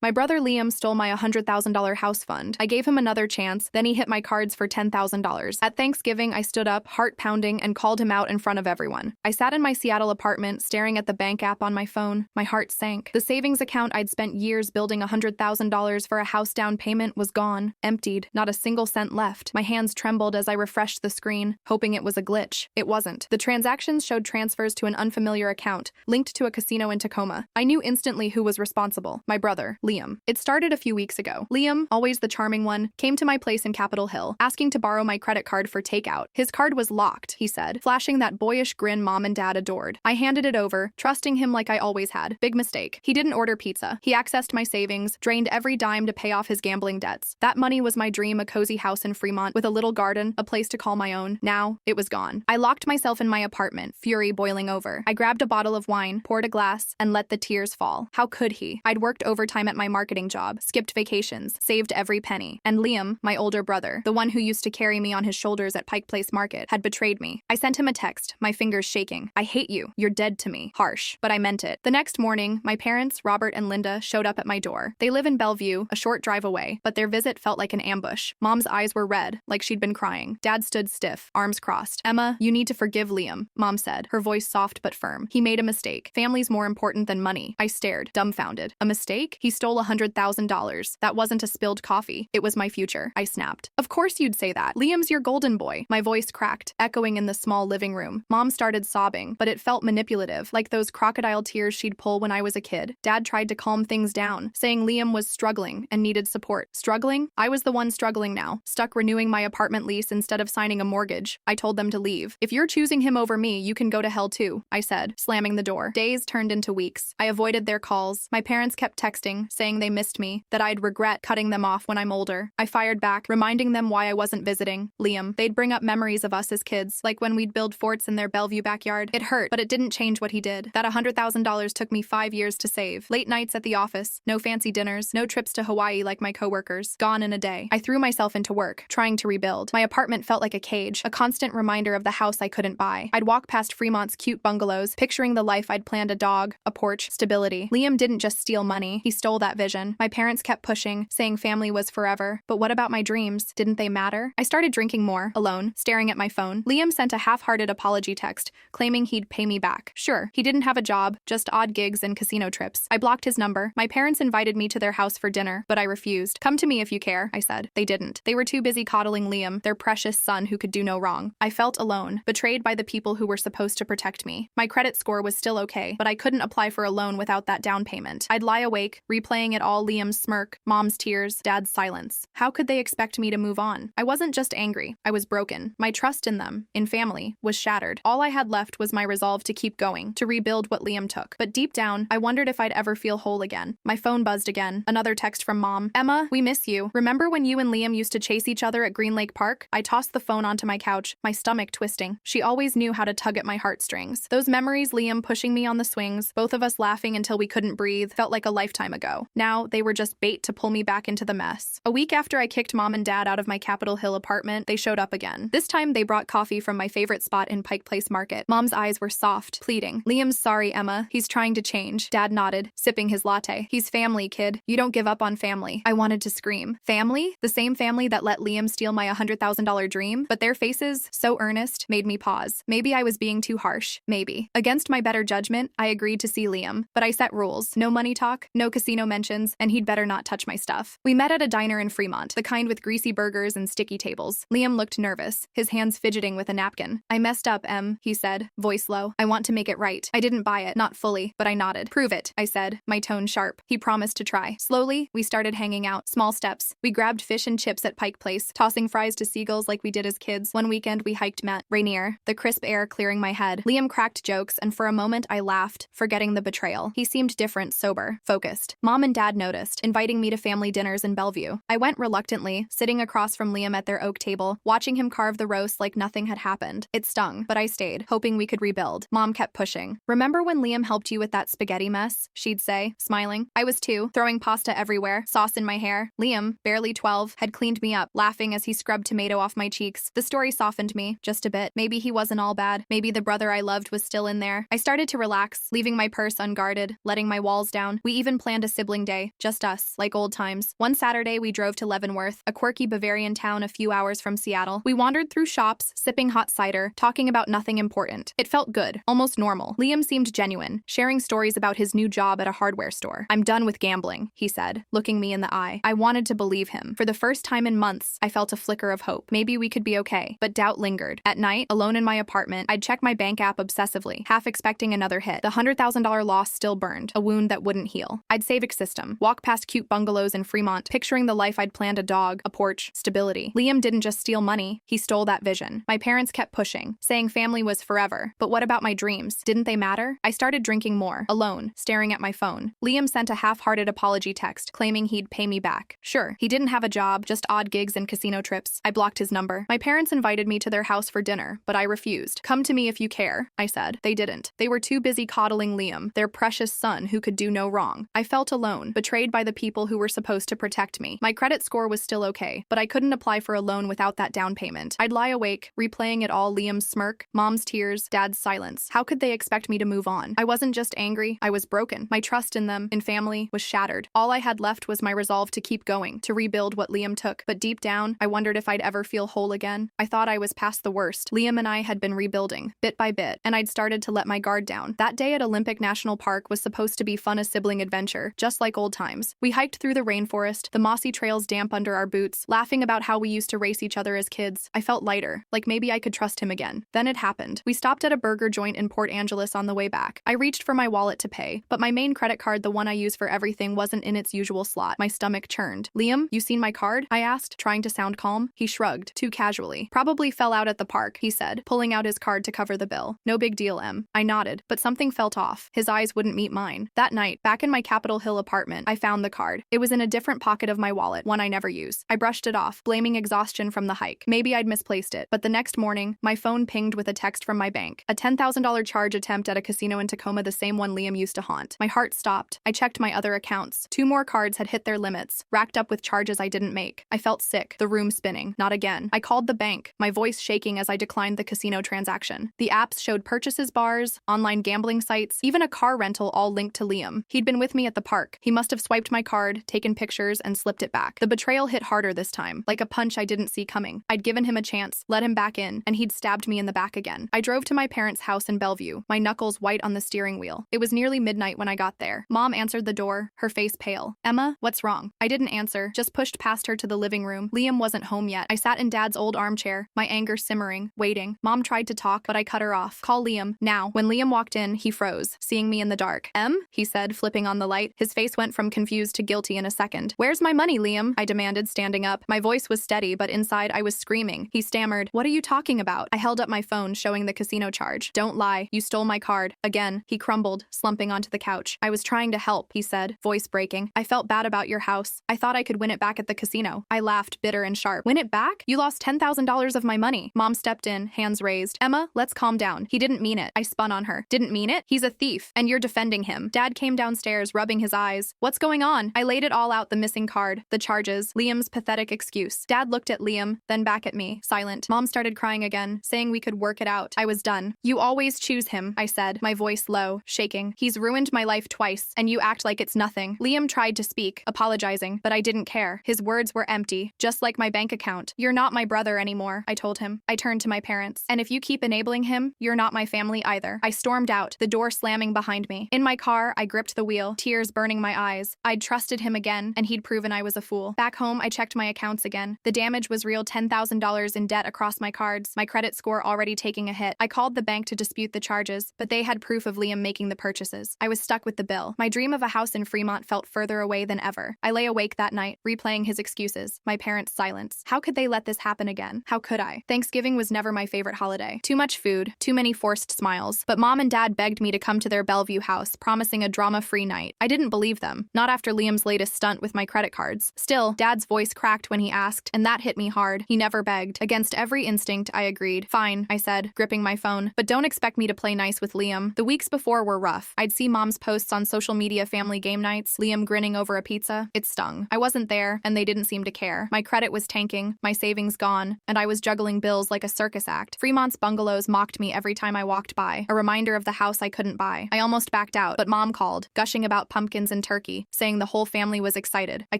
My brother Liam stole my $100,000 house fund. I gave him another chance, then he hit my cards for $10,000. At Thanksgiving, I stood up, heart pounding, and called him out in front of everyone. I sat in my Seattle apartment, staring at the bank app on my phone. My heart sank. The savings account I'd spent years building $100,000 for a house down payment was gone, emptied, not a single cent left. My hands trembled as I refreshed the screen, hoping it was a glitch. It wasn't. The transactions showed transfers to an unfamiliar account, linked to a casino in Tacoma. I knew instantly who was responsible. My brother, Liam. It started a few weeks ago. Liam, always the charming one, came to my place in Capitol Hill, asking to borrow my credit card for takeout. His card was locked, he said, flashing that boyish grin Mom and Dad adored. I handed it over, trusting him like I always had. Big mistake. He didn't order pizza. He accessed my savings, drained every dime to pay off his gambling debts. That money was my dream, a cozy house in Fremont with a little garden, a place to call my own. Now, it was gone. I locked myself in my apartment, fury boiling over. I grabbed a bottle of wine, poured a glass, and let the tears fall. How could he? I'd worked overtime at my marketing job, skipped vacations, saved every penny. And Liam, my older brother, the one who used to carry me on his shoulders at Pike Place Market, had betrayed me. I sent him a text, my fingers shaking. I hate you. You're dead to me. Harsh. But I meant it. The next morning, my parents, Robert and Linda, showed up at my door. They live in Bellevue, a short drive away, but their visit felt like an ambush. Mom's eyes were red, like she'd been crying. Dad stood stiff, arms crossed. Emma, you need to forgive Liam, Mom said, her voice soft but firm. He made a mistake. Family's more important than money. I stared, dumbfounded. A mistake? He stole $100,000. That wasn't a spilled coffee. It was my future. I snapped. Of course you'd say that. Liam's your golden boy. My voice cracked, echoing in the small living room. Mom started sobbing, but it felt manipulative, like those crocodile tears she'd pull when I was a kid. Dad tried to calm things down, saying Liam was struggling and needed support. Struggling? I was the one struggling now, stuck renewing my apartment lease instead of signing a mortgage. I told them to leave. If you're choosing him over me, you can go to hell too, I said, slamming the door. Days turned into weeks. I avoided their calls. My parents kept texting, saying they missed me, that I'd regret cutting them off when I'm older. I fired back, reminding them why I wasn't visiting Liam. They'd bring up memories of us as kids, like when we'd build forts in their Bellevue backyard. It hurt, but it didn't change what he did. That $100,000 took me 5 years to save. Late nights at the office, no fancy dinners, no trips to Hawaii like my coworkers. Gone in a day. I threw myself into work, trying to rebuild. My apartment felt like a cage, a constant reminder of the house I couldn't buy. I'd walk past Fremont's cute bungalows, picturing the life I'd planned: a dog, a porch, stability. Liam didn't just steal money, he stole that vision. My parents kept pushing, saying family was forever. But what about my dreams? Didn't they matter? I started drinking more, alone, staring at my phone. Liam sent a half-hearted apology text, claiming he'd pay me back. Sure, he didn't have a job, just odd gigs and casino trips. I blocked his number. My parents invited me to their house for dinner, but I refused. Come to me if you care, I said. They didn't. They were too busy coddling Liam, their precious son who could do no wrong. I felt alone, betrayed by the people who were supposed to protect me. My credit score was still okay, but I couldn't apply for a loan without that down payment. I'd lie awake, replaying it all: Liam's smirk, Mom's tears, Dad's silence. How could they expect me to move on? I wasn't just angry, I was broken. My trust in them, in family, was shattered. All I had left was my resolve to keep going, to rebuild what Liam took. But deep down, I wondered if I'd ever feel whole again. My phone buzzed again. Another text from Mom. Emma, we miss you. Remember when you and Liam used to chase each other at Green Lake Park? I tossed the phone onto my couch, my stomach twisting. She always knew how to tug at my heartstrings. Those memories, Liam pushing me on the swings, both of us laughing until we couldn't breathe, felt like a lifetime ago. Now, they were just bait to pull me back into the mess. A week after I kicked Mom and Dad out of my Capitol Hill apartment, they showed up again. This time, they brought coffee from my favorite spot in Pike Place Market. Mom's eyes were soft, pleading. Liam's sorry, Emma. He's trying to change. Dad nodded, sipping his latte. He's family, kid. You don't give up on family. I wanted to scream. Family? The same family that let Liam steal my $100,000 dream? But their faces, so earnest, made me pause. Maybe I was being too harsh. Maybe. Against my better judgment, I agreed to see Liam. But I set rules. No money talk, no casino mentions, and he'd better not touch my stuff. We met at a diner in Fremont, the kind with greasy burgers and sticky tables. Liam looked nervous, his hands fidgeting with a napkin. I messed up, Em, he said, voice low. I want to make it right. I didn't buy it, not fully, but I nodded. Prove it, I said, my tone sharp. He promised to try. Slowly, we started hanging out. Small steps. We grabbed fish and chips at Pike Place, tossing fries to seagulls like we did as kids. One weekend, we hiked Mount Rainier, the crisp air clearing my head. Liam cracked jokes, and for a moment I laughed, forgetting the betrayal. He seemed different, sober, focused. Mom and Dad noticed, inviting me to family dinners in Bellevue. I went reluctantly, sitting across from Liam at their oak table, watching him carve the roast like nothing had happened. It stung, but I stayed, hoping we could rebuild. Mom kept pushing. Remember when Liam helped you with that spaghetti mess? She'd say, smiling. I was too, throwing pasta everywhere, sauce in my hair. Liam, barely 12, had cleaned me up, laughing as he scrubbed tomato off my cheeks. The story softened me, just a bit. Maybe he wasn't all bad. Maybe the brother I loved was still in there. I started to relax, leaving my purse unguarded, letting my walls down. We even planned a sibling gambling day, just us, like old times. One Saturday, we drove to Leavenworth, a quirky Bavarian town a few hours from Seattle. We wandered through shops, sipping hot cider, talking about nothing important. It felt good, almost normal. Liam seemed genuine, sharing stories about his new job at a hardware store. "I'm done with gambling," he said, looking me in the eye. I wanted to believe him. For the first time in months, I felt a flicker of hope. Maybe we could be okay. But doubt lingered. At night, alone in my apartment, I'd check my bank app obsessively, half expecting another hit. The $100,000 loss still burned, a wound that wouldn't heal. I'd save system, walk past cute bungalows in Fremont, picturing the life I'd planned: a dog, a porch, stability. Liam didn't just steal money, he stole that vision. My parents kept pushing, saying family was forever. But what about my dreams? Didn't they matter? I started drinking more, alone, staring at my phone. Liam sent a half-hearted apology text, claiming he'd pay me back. Sure, he didn't have a job, just odd gigs and casino trips. I blocked his number. My parents invited me to their house for dinner, but I refused. "Come to me if you care," I said. They didn't. They were too busy coddling Liam, their precious son who could do no wrong. I felt alone, betrayed by the people who were supposed to protect me. My credit score was still okay, but I couldn't apply for a loan without that down payment. I'd lie awake, replaying it all: Liam's smirk, mom's tears, dad's silence. How could they expect me to move on? I wasn't just angry, I was broken. My trust in them, in family, was shattered. All I had left was my resolve to keep going, to rebuild what Liam took. But deep down, I wondered if I'd ever feel whole again. I thought I was past the worst. Liam and I had been rebuilding, bit by bit, and I'd started to let my guard down. That day at Olympic National Park was supposed to be fun, a sibling adventure, just like old times. We hiked through the rainforest, the mossy trails damp under our boots, laughing about how we used to race each other as kids. I felt lighter, like maybe I could trust him again. Then it happened. We stopped at a burger joint in Port Angeles on the way back. I reached for my wallet to pay, but my main credit card, the one I use for everything, wasn't in its usual slot. My stomach churned. "Liam, you seen my card?" I asked, trying to sound calm. He shrugged, too casually. "Probably fell out at the park," he said, pulling out his card to cover the bill. "No big deal, Em." I nodded, but something felt off. His eyes wouldn't meet mine. That night, back in my Capitol Hill apartment, I found the card. It was in a different pocket of my wallet, one I never use. I brushed it off, blaming exhaustion from the hike. Maybe I'd misplaced it. But the next morning, my phone pinged with a text from my bank. A $10,000 charge attempt at a casino in Tacoma, the same one Liam used to haunt. My heart stopped. I checked my other accounts. 2 more cards had hit their limits, racked up with charges I didn't make. I felt sick, the room spinning. Not again. I called the bank, my voice shaking as I declined the casino transaction. The apps showed purchases bars, online gambling sites, even a car rental, all linked to Liam. He'd been with me at the park. He must have swiped my card, taken pictures, and slipped it back. The betrayal hit harder this time, like a punch I didn't see coming. I'd given him a chance, let him back in, and he'd stabbed me in the back again. I drove to my parents' house in Bellevue, my knuckles white on the steering wheel. It was nearly midnight when I got there. Mom answered the door, her face pale. "Emma, what's wrong?" I didn't answer, just pushed past her to the living room. Liam wasn't home yet. I sat in Dad's old armchair, my anger simmering, waiting. Mom tried to talk, but I cut her off. "Call Liam, now." When Liam walked in, he froze, seeing me in the dark. "Em?" he said, flipping on the light. His face went from confused to guilty in a second. "Where's my money, Liam?" I demanded, standing up. My voice was steady, but inside I was screaming. He stammered, "What are you talking about?" I held up my phone, showing the casino charge. "Don't lie. You stole my card." Again, he crumbled, slumping onto the couch. "I was trying to help," he said, voice breaking. "I felt bad about your house. I thought I could win it back at the casino." I laughed, bitter and sharp. "Win it back? You lost $10,000 of my money." Mom stepped in, hands raised. "Emma, let's calm down. He didn't mean it." I spun on her. "Didn't mean it? He's a thief, and you're defending him." Dad came downstairs, rubbing his eyes. "What's going on?" I laid it all out: the missing card, the charges, Liam's pathetic excuse. Dad looked at Liam, then back at me, silent. Mom started crying again, saying we could work it out. I was done. "You always choose him," I said, my voice low, shaking. "He's ruined my life twice, and you act like it's nothing." Liam tried to speak, apologizing, but I didn't care. His words were empty, just like my bank account. "You're not my brother anymore," I told him. I turned to my parents. "And if you keep enabling him, you're not my family either." I stormed out, the door slamming behind me. In my car, I gripped the wheel, tears burning my eyes. I'd trusted him again, and he'd proven I was a fool. Back home, I checked my accounts again. The damage was real: $10,000 in debt across my cards, my credit score already taking a hit. I called the bank to dispute the charges, but they had proof of Liam making the purchases. I was stuck with the bill. My dream of a house in Fremont felt further away than ever. I lay awake that night, replaying his excuses, my parents' silence. How could they let this happen again? How could I? Thanksgiving was never my favorite holiday. Too much food, too many forced smiles. But Mom and Dad begged me to come to their Bellevue house, promising a drama-free night. I didn't believe them, not after Liam's latest stunt with my credit cards. Still, Dad's voice cracked when he asked, and that hit me hard. He never begged. Against every instinct, I agreed. "Fine," I said, gripping my phone, "but don't expect me to play nice with Liam." The weeks before were rough. I'd see Mom's posts on social media: family game nights, Liam grinning over a pizza. It stung. I wasn't there, and they didn't seem to care. My credit was tanking, my savings gone, and I was juggling bills like a circus act. Fremont's bungalows mocked me every time I walked by, a reminder of the house I couldn't buy. I almost backed out, but Mom called, gushing about pumpkins and and turkey, saying the whole family was excited. I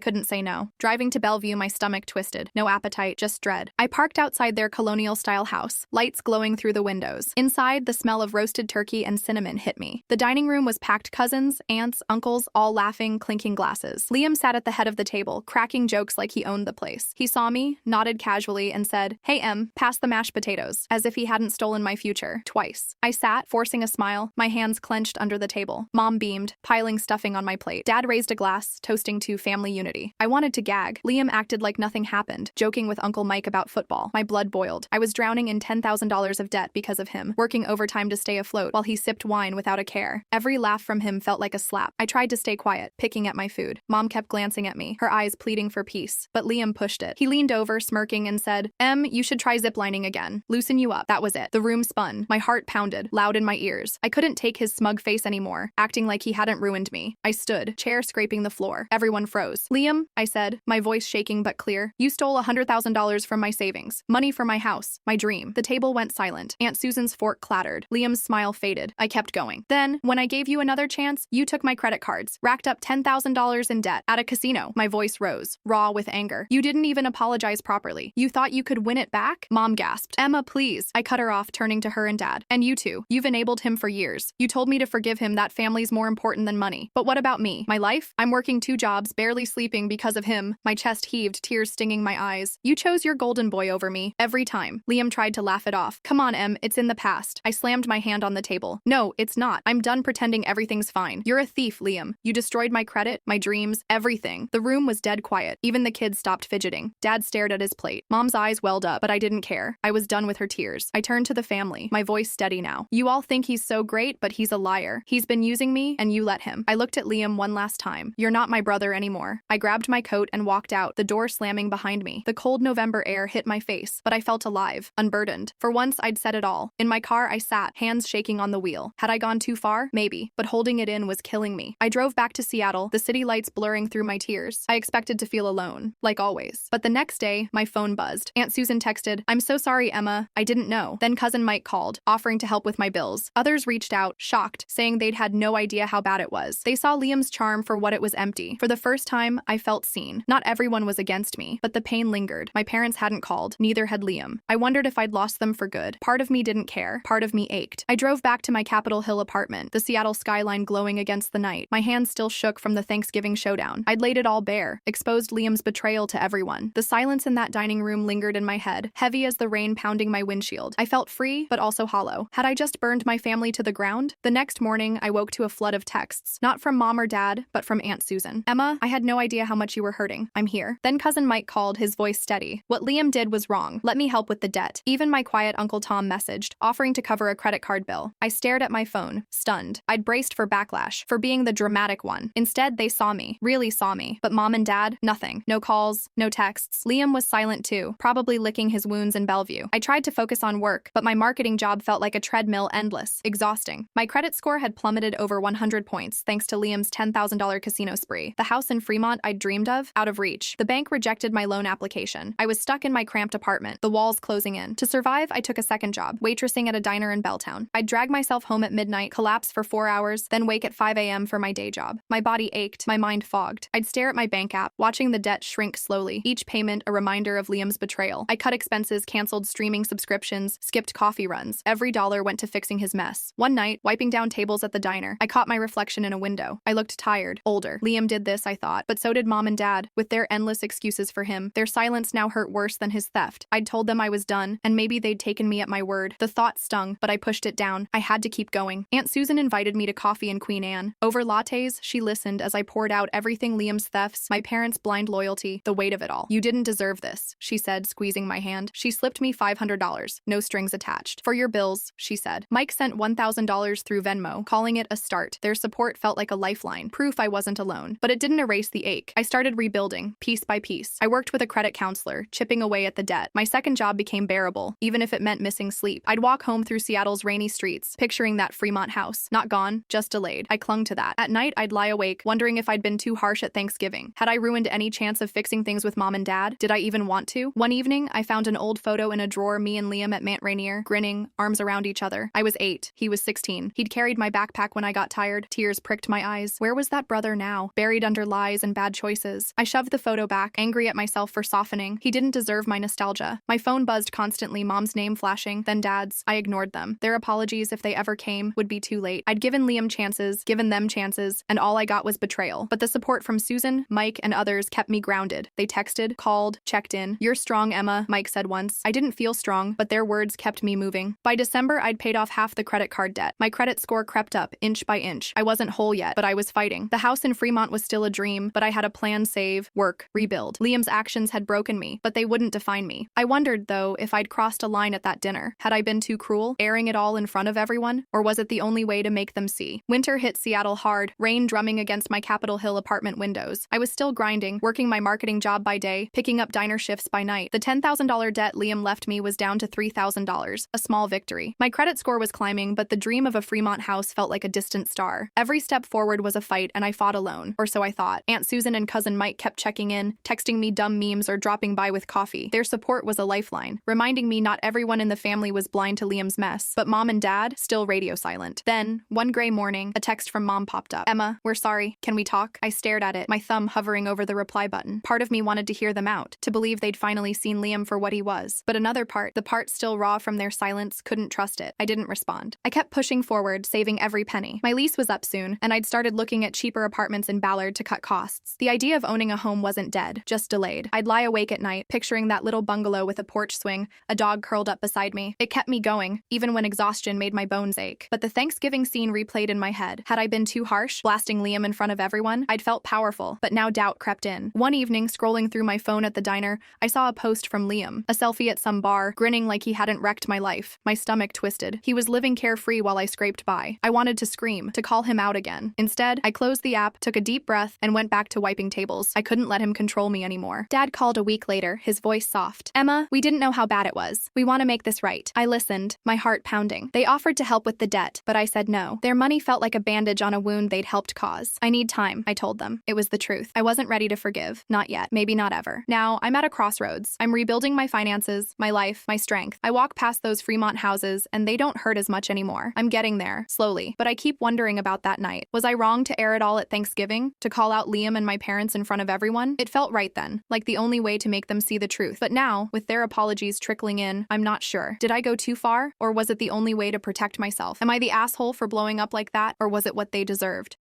couldn't say no. Driving to Bellevue, my stomach twisted. No appetite, just dread. I parked outside their colonial-style house, lights glowing through the windows. Inside, the smell of roasted turkey and cinnamon hit me. The dining room was packed, cousins, aunts, uncles, all laughing, clinking glasses. Liam sat at the head of the table, cracking jokes like he owned the place. He saw me, nodded casually, and said, "Hey, Em, pass the mashed potatoes," as if he hadn't stolen my future. Twice. I sat, forcing a smile, my hands clenched under the table. Mom beamed, piling stuffing on my plate. Dad raised a glass, toasting to family unity. I wanted to gag. Liam acted like nothing happened, joking with Uncle Mike about football. My blood boiled. I was drowning in $10,000 of debt because of him, working overtime to stay afloat while he sipped wine without a care. Every laugh from him felt like a slap. I tried to stay quiet, picking at my food. Mom kept glancing at me, her eyes pleading for peace, but Liam pushed it. He leaned over, smirking, and said, "Em, you should try ziplining again. Loosen you up." That was it. The room spun. My heart pounded, loud in my ears. I couldn't take his smug face anymore, acting like he hadn't ruined me. I stood, chair scraping the floor. Everyone froze. "Liam," I said, my voice shaking but clear, "you stole $100,000 from my savings. Money for my house, my dream." The table went silent. Aunt Susan's fork clattered. Liam's smile faded. I kept going. "Then, when I gave you another chance, you took my credit cards, racked up $10,000 in debt at a casino." My voice rose, raw with anger. "You didn't even apologize properly. You thought you could win it back?" Mom gasped. "Emma, please." I cut her off, turning to her and Dad. "And you two. You've enabled him for years. You told me to forgive him, that family's more important than money. But what about me? My life? I'm working 2 jobs, barely sleeping because of him." My chest heaved, tears stinging my eyes. "You chose your golden boy over me. Every time." Liam tried to laugh it off. "Come on, Em, it's in the past." I slammed my hand on the table. "No, it's not. I'm done pretending everything's fine. You're a thief, Liam. You destroyed my credit, my dreams, everything." The room was dead quiet. Even the kids stopped fidgeting. Dad stared at his plate. Mom's eyes welled up, but I didn't care. I was done with her tears. I turned to the family, my voice steady now. "You all think he's so great, but he's a liar. He's been using me, and you let him." I looked at Liam one last time. "You're not my brother anymore." I grabbed my coat and walked out, the door slamming behind me. The cold November air hit my face, but I felt alive, unburdened. For once, I'd said it all. In my car, I sat, hands shaking on the wheel. Had I gone too far? Maybe, but holding it in was killing me. I drove back to Seattle, the city lights blurring through my tears. I expected to feel alone, like always. But the next day, my phone buzzed. Aunt Susan texted, "I'm so sorry, Emma. I didn't know." Then Cousin Mike called, offering to help with my bills. Others reached out, shocked, saying they'd had no idea how bad it was. They saw Liam's charm for what it was empty. For the first time, I felt seen. Not everyone was against me, but the pain lingered. My parents hadn't called, neither had Liam. I wondered if I'd lost them for good. Part of me didn't care. Part of me ached. I drove back to my Capitol Hill apartment, the Seattle skyline glowing against the night. My hands still shook from the Thanksgiving showdown. I'd laid it all bare, exposed Liam's betrayal to everyone. The silence in that dining room lingered in my head, heavy as the rain pounding my windshield. I felt free, but also hollow. Had I just burned my family to the ground? The next morning, I woke to a flood of texts, not from Mom or Dad, but from Aunt Susan. "Emma, I had no idea how much you were hurting. I'm here." Then Cousin Mike called, his voice steady. "What Liam did was wrong. Let me help with the debt." Even my quiet Uncle Tom messaged, offering to cover a credit card bill. I stared at my phone, stunned. I'd braced for backlash, for being the dramatic one. Instead, they saw me, really saw me. But Mom and Dad, nothing. No calls, no texts. Liam was silent too, probably licking his wounds in Bellevue. I tried to focus on work, but my marketing job felt like a treadmill, endless, exhausting. My credit score had plummeted over 100 points thanks to Liam's $10,000 casino spree. The house in Fremont I'd dreamed of, out of reach. The bank rejected my loan application. I was stuck in my cramped apartment, the walls closing in. To survive, I took a second job, waitressing at a diner in Belltown. I'd drag myself home at midnight, collapse for 4 hours, then wake at 5 a.m. for my day job. My body ached, my mind fogged. I'd stare at my bank app, watching the debt shrink slowly, each payment a reminder of Liam's betrayal. I cut expenses, canceled streaming subscriptions, skipped coffee runs. Every dollar went to fixing his mess. One night, wiping down tables at the diner, I caught my reflection in a window. I looked tired, older. Liam did this, I thought, but so did Mom and Dad, with their endless excuses for him. Their silence now hurt worse than his theft. I'd told them I was done, and maybe they'd taken me at my word. The thought stung, but I pushed it down. I had to keep going. Aunt Susan invited me to coffee in Queen Anne. Over lattes, she listened as I poured out everything: Liam's thefts, my parents' blind loyalty, the weight of it all. "You didn't deserve this," she said, squeezing my hand. She slipped me $500, no strings attached. "For your bills," she said. Mike sent $1,000 through Venmo, calling it a start. Their support felt like a lifeline, proof I wasn't alone. But it didn't erase the ache. I started rebuilding, piece by piece. I worked with a credit counselor, chipping away at the debt. My second job became bearable, even if it meant missing sleep. I'd walk home through Seattle's rainy streets, picturing that Fremont house. Not gone, just delayed. I clung to that. At night, I'd lie awake, wondering if I'd been too harsh at Thanksgiving. Had I ruined any chance of fixing things with Mom and Dad? Did I even want to? One evening, I found an old photo in a drawer, me and Liam at Mount Rainier, grinning, arms around each other. I was 8. He was 16. He'd carried my backpack when I got tired. Tears pricked my eyes. Where was that brother now? Buried under lies and bad choices. I shoved the photo back, angry at myself for softening. He didn't deserve my nostalgia. My phone buzzed constantly, Mom's name flashing, then Dad's. I ignored them. Their apologies, if they ever came, would be too late. I'd given Liam chances, given them chances, and all I got was betrayal. But the support from Susan, Mike, and others kept me grounded. They texted, called, checked in. "You're strong, Emma," Mike said once. I didn't feel strong, but their words kept me moving. By December, I'd paid off half the credit card debt. My credit score crept up, inch by inch. I wasn't whole yet, but I was fighting. The house in Fremont was still a dream, but I had a plan: save, work, rebuild. Liam's actions had broken me, but they wouldn't define me. I wondered, though, if I'd crossed a line at that dinner. Had I been too cruel, airing it all in front of everyone? Or was it the only way to make them see? Winter hit Seattle hard, rain drumming against my Capitol Hill apartment windows. I was still grinding, working my marketing job by day, picking up diner shifts by night. The $10,000 debt Liam left me was down to $3,000, a small victory. My credit score was climbing, but the dream of a Fremont house felt like a distant star. Every step forward was a fight, and I fought alone, or so I thought. Aunt Susan and cousin Mike kept checking in, texting me dumb memes or dropping by with coffee. Their support was a lifeline, reminding me not everyone in the family was blind to Liam's mess. But Mom and Dad, still radio silent. Then, one gray morning, a text from Mom popped up. "Emma, we're sorry. Can we talk?" I stared at it, my thumb hovering over the reply button. Part of me wanted to hear them out, to believe they'd finally seen Liam for what he was. But another part, the part still raw from their silence, couldn't trust it. I didn't respond. I kept pushing forward, saving every penny. My lease was up soon, and I'd started looking at cheaper apartments in Ballard to cut costs. The idea of owning a home wasn't dead, just delayed. I'd lie awake at night, picturing that little bungalow with a porch swing, a dog curled up beside me. It kept me going, even when exhaustion made my bones ache. But the Thanksgiving scene replayed in my head. Had I been too harsh, blasting Liam in front of everyone? I'd felt powerful, but now doubt crept in. One evening, scrolling through my phone at the diner, I saw a post from Liam, a selfie at some bar, grinning like he hadn't wrecked my life. My stomach twisted. He was living carefree while I scraped by. I wanted to scream, to call him out again. Instead, I closed the app, took a deep breath, and went back to wiping tables. I couldn't let him control me anymore. Dad called a week later, his voice soft. "Emma, we didn't know how bad it was. We want to make this right." I listened, my heart pounding. They offered to help with the debt, but I said no. Their money felt like a bandage on a wound they'd helped cause. "I need time," I told them. It was the truth. I wasn't ready to forgive. Not yet. Maybe not ever. Now, I'm at a crossroads. I'm rebuilding my finances, my life, my strength. I walk past those Fremont houses, and they don't hurt as much anymore. I'm getting there, slowly. But I keep wondering about that night. Was I wrong to air it all at Thanksgiving? To call out Liam and my parents in front of everyone? It felt right then, like the only way to make them see the truth. But now, with their apologies trickling in, I'm not sure. Did I go too far? Or was it the only way to protect myself? Am I the asshole for blowing up like that? Or was it what they deserved?